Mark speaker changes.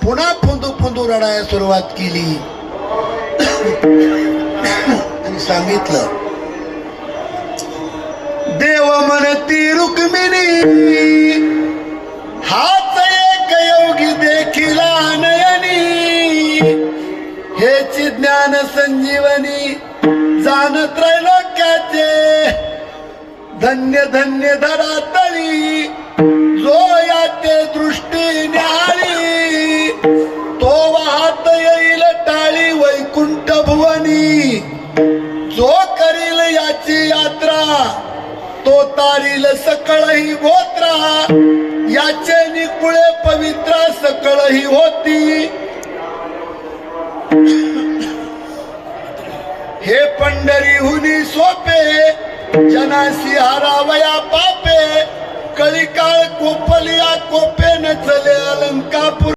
Speaker 1: पुन्हा फुंदू फुंदू रडायला सुरुवात केली आणि सांगितलं, देव म्हणती रुक्मिणी हाच एक योगी देखिला नयनी, हेच ज्ञान संजीवनी जाण त्रैलोक्याचे, धन्य धन्य धरातळी जो याते दृष्टी न्याळी, तो वाहत येईल टाळी वैकुंठ भुवनी, जो करील याची यात्रा तो तारील सकळही गोत्रा, याचे निकुळे पवित्र सकळही होती, हे पंढरीहुनी सोपे जनासी हारावया पापे, कळी काळ कोपलिया कोपे न चले अलंकापुर